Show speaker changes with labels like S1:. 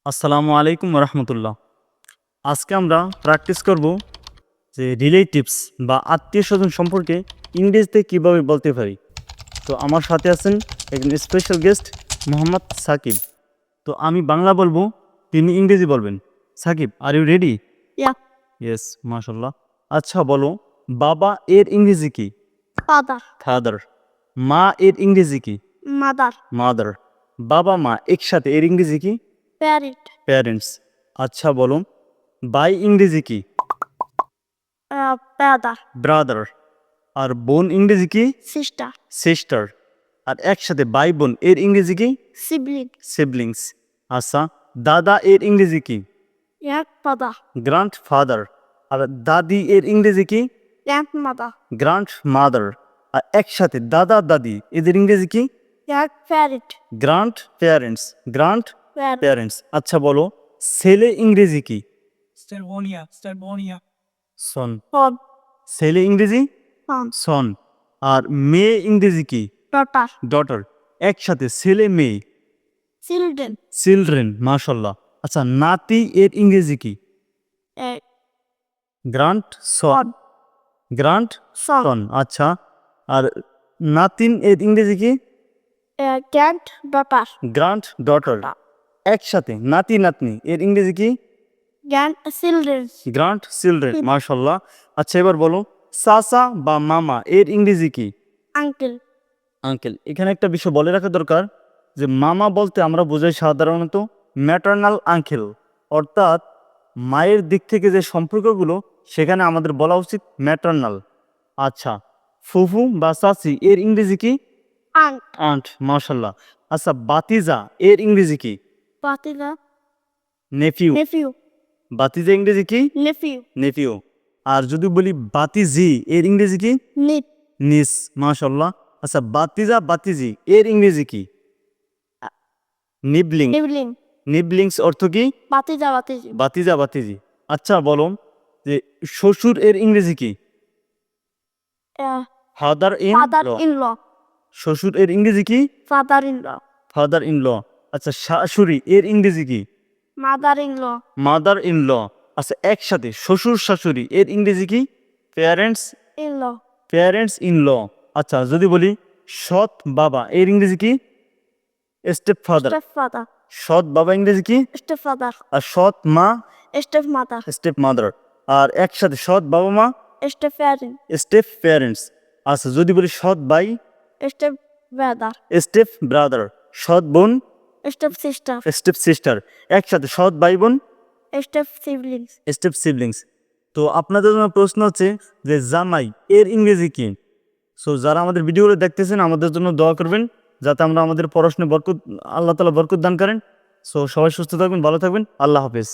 S1: আসসালামু আলাইকুম রহমতুল্লাহ। আজকে আমরা প্র্যাকটিস করব যে রিলেটিভস বা আত্মীয় স্বজন সম্পর্কে ইংরেজিতে কীভাবে বলতে পারি। তো আমার সাথে আছেন একজন স্পেশাল গেস্ট মোহাম্মদ সাকিব। তো আমি বাংলা বলবো, তিনি ইংরেজি বলবেন। Shakib, are you ready?
S2: Yeah.
S1: Yes, মাশাল্লাহ। আচ্ছা বলো, বাবা এর ইংরেজি কি?
S2: Father.
S1: ফাদার। মা এর ইংরেজি কি?
S2: Mother.
S1: মাদার। বাবা মা একসাথে এর ইংরেজি কি?
S2: Parent.
S1: প্যারেন্টস। আচ্ছা বলো, ভাই ইংরেজি কি?
S2: Brother.
S1: ব্রাদার। আর বোন ইংরেজি কি?
S2: Sister.
S1: সিস্টার। আর একসাথে ভাই বোন এর ইংরেজি কি?
S2: Sibling.
S1: সিবলিংস। আচ্ছা, দাদা এর ইংরেজি কি?
S2: Grandfather.
S1: Grand father. আর দাদি এর ইংরেজি কি?
S2: Grandmother.
S1: Grand mother. আর একসাথে দাদা দাদি এদের ইংরেজি কি?
S2: Grandparent.
S1: Grand parents. Grand
S2: Parent.
S1: Parents. আচ্ছা বলো, ছেলে ইংরেজি কি?
S3: Sterbonia.
S1: সন।
S2: Son.
S1: ছেলে ইংরেজি
S2: Son.
S1: সন। আর মেয়ে ইংরেজি কি?
S2: Daughter.
S1: ডটার। একসাথে ছেলে মেয়ে।
S2: Children.
S1: চিলড্রেন। মাশাল্লাহ। আচ্ছা, নাতি এর ইংরেজি কি?
S2: Uh,
S1: গ্রান্ট সন।
S2: Son.
S1: Grant
S2: Son.
S1: সন। আচ্ছা, আর নাতিন এর ইংরেজি কি?
S2: Granddaughter.
S1: Grant daughter. একসাথে নাতি নাতনি এর ইংরেজি কি?
S2: Grandchildren.
S1: Grant children. মাশাল্লাহ। আচ্ছা, এবার বলো, চাচা বা মামা এর ইংরেজি কি?
S2: Uncle.
S1: আঙ্কেল। এখানে একটা বিষয় বলে রাখা দরকার যে মামা বলতে আমরা বোঝাই সাধারণত ম্যাটার্নাল আঙ্কেল, অর্থাৎ মায়ের দিক থেকে যে সম্পর্কগুলো সেখানে আমাদের বলা উচিত ম্যাটার্নাল। আচ্ছা, ফুফু বা চাচি এর ইংরেজি কি?
S2: Aunt.
S1: আন্ট। মাশাল্লাহ। আচ্ছা, বাতিজা এর ইংরেজি কি?
S2: Father.
S1: নেফিউ।
S2: Nephew.
S1: বাতিজা ইংরেজি কি?
S2: Nephew.
S1: নেফিউ। আর যদি বলি বাতিজি এর ইংরেজি কি?
S2: Niece.
S1: নিস। মাশাল্লাহ। আচ্ছা, বাতিজা বাতিজি এর ইংরেজি কি? নিবলিং।
S2: Sibling.
S1: নিবলিংস অর্থ কি?
S2: Batija.
S1: বাতিজা বাতিজি। আচ্ছা বলো, যে শ্বশুর এর ইংরেজি কি? Father in law.
S2: Father-in-law.
S1: শ্বশুর এর ইংরেজি কি?
S2: Father-in-law.
S1: Father in law. আচ্ছা, শাশুড়ি এর ইংরেজি কি?
S2: Mother-in-law.
S1: Mother in law. আচ্ছা, একসাথে শ্বশুর শাশুড়ি এর ইংরেজি কি? Parents.
S2: In-law.
S1: Parents in law. আচ্ছা, যদি বলি সৎ বাবা এর ইংরেজি কি? Stepfather.
S2: Stepfather.
S1: সৎ বাবা ইংরেজি কি?
S2: Stepfather.
S1: আর সৎ মা
S2: Stepmother.
S1: Step mother. আর একসাথে সৎ বাবা মা
S2: Step-parent.
S1: Step parents. আচ্ছা, যদি বলি সৎ ভাই
S2: Step-brother.
S1: Step brother. সৎ বোন
S2: Step-sister.
S1: Step sister. একসাথে সৎ ভাই বোন
S2: Step-siblings.
S1: Step siblings. তো আপনাদের জন্য প্রশ্ন হচ্ছে যে জামাই এর ইংরেজি কি? সো যারা আমাদের ভিডিওগুলো দেখতেছেন আমাদের জন্য দোয়া করবেন যাতে আমরা আমাদের পড়াশোনায় বরকত, আল্লাহ তাআলা বরকত দান করেন। সো সবাই সুস্থ থাকবেন, ভালো থাকবেন। আল্লাহ হাফেজ।